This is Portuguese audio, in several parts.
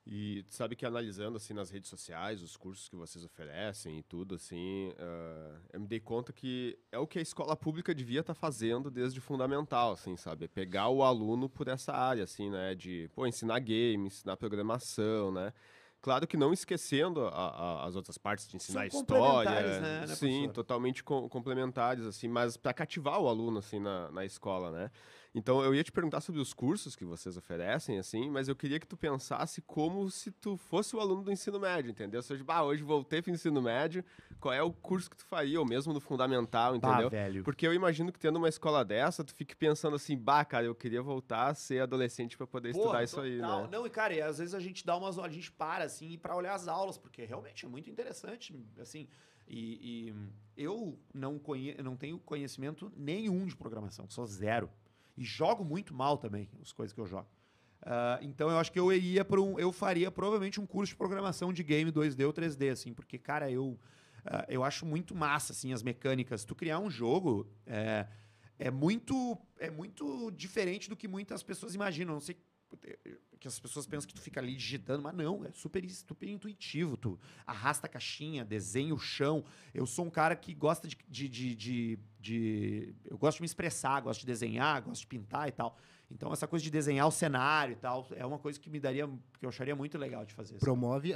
E tu sabe que analisando, assim, nas redes sociais, os cursos que vocês oferecem e tudo, assim, eu me dei conta que é o que a escola pública devia estar fazendo desde o fundamental, assim, sabe? É pegar o aluno por essa área, assim, né? De, pô, ensinar game, ensinar programação, né? Claro que não esquecendo as outras partes de ensinar São complementares, história, né, sim, professor? totalmente complementares, assim, mas para cativar o aluno, assim, na escola, né? Então, eu ia te perguntar sobre os cursos que vocês oferecem, assim, mas eu queria que tu pensasse como se tu fosse o aluno do ensino médio, entendeu? Se hoje, hoje voltei pro ensino médio, qual é o curso que tu faria, ou mesmo no fundamental, Bah, entendeu? velho. Porque eu imagino que tendo uma escola dessa, tu fique pensando assim, cara, eu queria voltar a ser adolescente para poder estudar Porra, isso aí, total. né? Não, e cara, e às vezes a gente dá umas. A gente para, assim, pra olhar as aulas, porque realmente é muito interessante, assim. E eu não tenho conhecimento nenhum de programação, sou zero. E jogo muito mal também, as coisas que eu jogo. Então eu acho que eu faria provavelmente um curso de programação de game 2D ou 3D, assim, porque, cara, eu acho muito massa, assim, as mecânicas. Tu criar um jogo é muito diferente do que muitas pessoas imaginam. Não sei que as pessoas pensam que tu fica ali digitando, mas não, é super intuitivo. Tu arrasta a caixinha, desenha o chão. Eu sou um cara que gosta eu gosto de me expressar, gosto de desenhar, gosto de pintar e tal. Então, essa coisa de desenhar o cenário e tal é uma coisa que eu acharia muito legal de fazer, sabe? Promove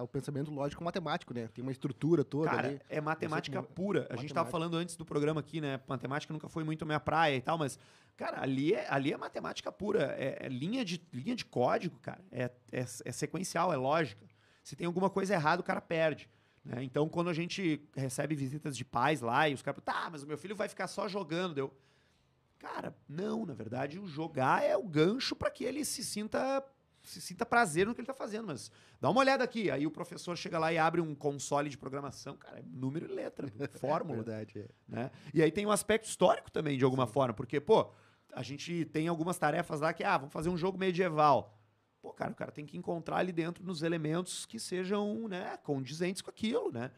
o pensamento lógico matemático, né? Tem uma estrutura toda Cara, ali. é matemática pura. A gente tava Matemática. falando antes do programa aqui, né? Matemática nunca foi muito a minha praia e tal, mas, cara, ali é matemática pura. É linha de código, cara. É sequencial, é lógica. Se tem alguma coisa errada, o cara perde. Né? Então, quando a gente recebe visitas de pais lá e os caras, tá, mas o meu filho vai ficar só jogando, deu. Cara, não, na verdade, o jogar é o gancho para que ele se sinta prazer no que ele tá fazendo, mas dá uma olhada aqui, aí o professor chega lá e abre um console de programação, cara, é número e letra, fórmula, Verdade, é. né? E aí tem um aspecto histórico também, de alguma forma, porque, pô, a gente tem algumas tarefas lá que, vamos fazer um jogo medieval. Pô, cara, o cara tem que encontrar ali dentro nos elementos que sejam, né, condizentes com aquilo, né?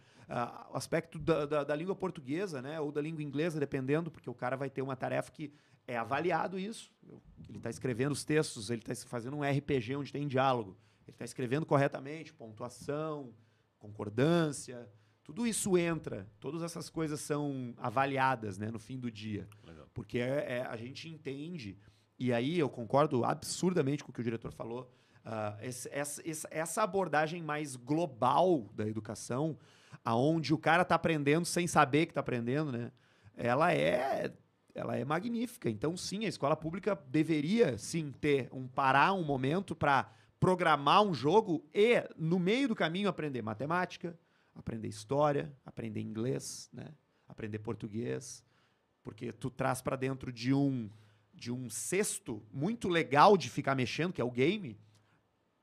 O aspecto da língua portuguesa, né, ou da língua inglesa, dependendo, porque o cara vai ter uma tarefa que é avaliado isso. Ele está escrevendo os textos, ele está fazendo um RPG onde tem diálogo. Ele está escrevendo corretamente, pontuação, concordância, tudo isso entra, todas essas coisas são avaliadas, né, no fim do dia. Legal. Porque a gente entende, e aí eu concordo absurdamente com o que o diretor falou, essa abordagem mais global da educação, aonde o cara está aprendendo sem saber que está aprendendo, né? Ela é, ela é magnífica. Então, sim, a escola pública deveria, sim, parar um momento para programar um jogo e, no meio do caminho, aprender matemática, aprender história, aprender inglês, né? Aprender português, porque tu traz para dentro de um cesto muito legal de ficar mexendo, que é o game,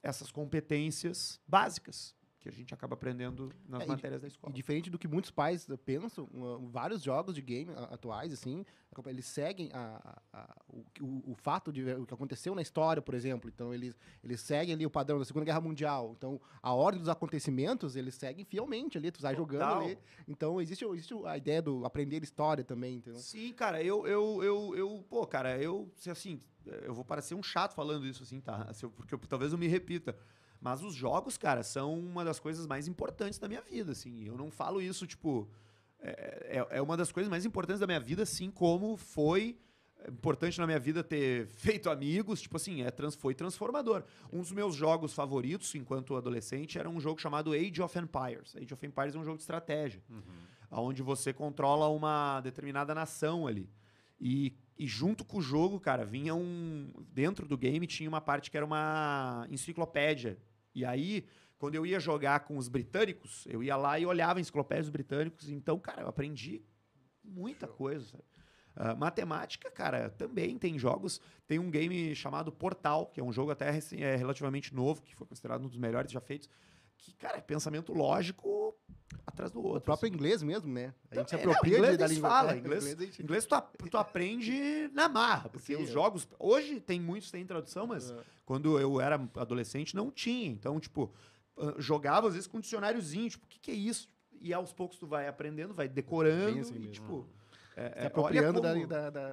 essas competências básicas que a gente acaba aprendendo nas matérias da E escola. diferente do que muitos pais pensam, vários jogos de game atuais, assim, eles seguem o fato de o que aconteceu na história, por exemplo. Então, eles seguem ali o padrão da Segunda Guerra Mundial. Então, a ordem dos acontecimentos, eles seguem fielmente ali, tu vai jogando ali. Então, existe a ideia do aprender história também. Então. Sim, cara, pô, cara, assim, eu vou parecer um chato falando isso, assim, tá? Porque talvez eu me repita. Mas os jogos, cara, são uma das coisas mais importantes da minha vida, assim. Eu não falo isso, tipo... É uma das coisas mais importantes da minha vida, assim como foi importante na minha vida ter feito amigos. Tipo assim, foi transformador. Um dos meus jogos favoritos, enquanto adolescente, era um jogo chamado Age of Empires. Age of Empires é um jogo de estratégia. Onde você controla uma determinada nação ali. E junto com o jogo, cara, dentro do game tinha uma parte que era uma enciclopédia. E aí, quando eu ia jogar com os britânicos, eu ia lá e olhava enciclopédias britânicos. Então, cara, eu aprendi muita coisa, sabe? Matemática, cara, também tem jogos. Tem um game chamado Portal, que é um jogo até relativamente novo, que foi considerado um dos melhores já feitos. Que, cara, é pensamento lógico atrás do outro. O próprio assim. inglês mesmo, né? A gente se Não, apropria inglês da nem se língua. fala. Inglês tu aprende na marra, porque Sim, os jogos... Hoje muitos têm tradução, mas quando eu era adolescente não tinha. Então, tipo, jogava às vezes com um dicionáriozinho, tipo, o que é isso? E aos poucos tu vai aprendendo, vai decorando Bem assim e, mesmo. tipo... Se apropriando olha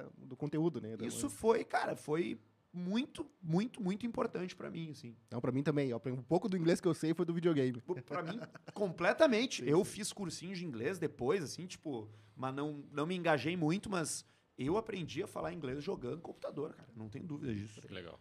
como do conteúdo, né? isso foi, cara, foi muito, muito, muito importante pra mim, assim. Não, pra mim também. Um pouco do inglês que eu sei foi do videogame. Pra mim, completamente. Eu fiz cursinho de inglês depois, assim, tipo, mas não me engajei muito, mas eu aprendi a falar inglês jogando computador, cara. Não tem dúvida disso. Que legal.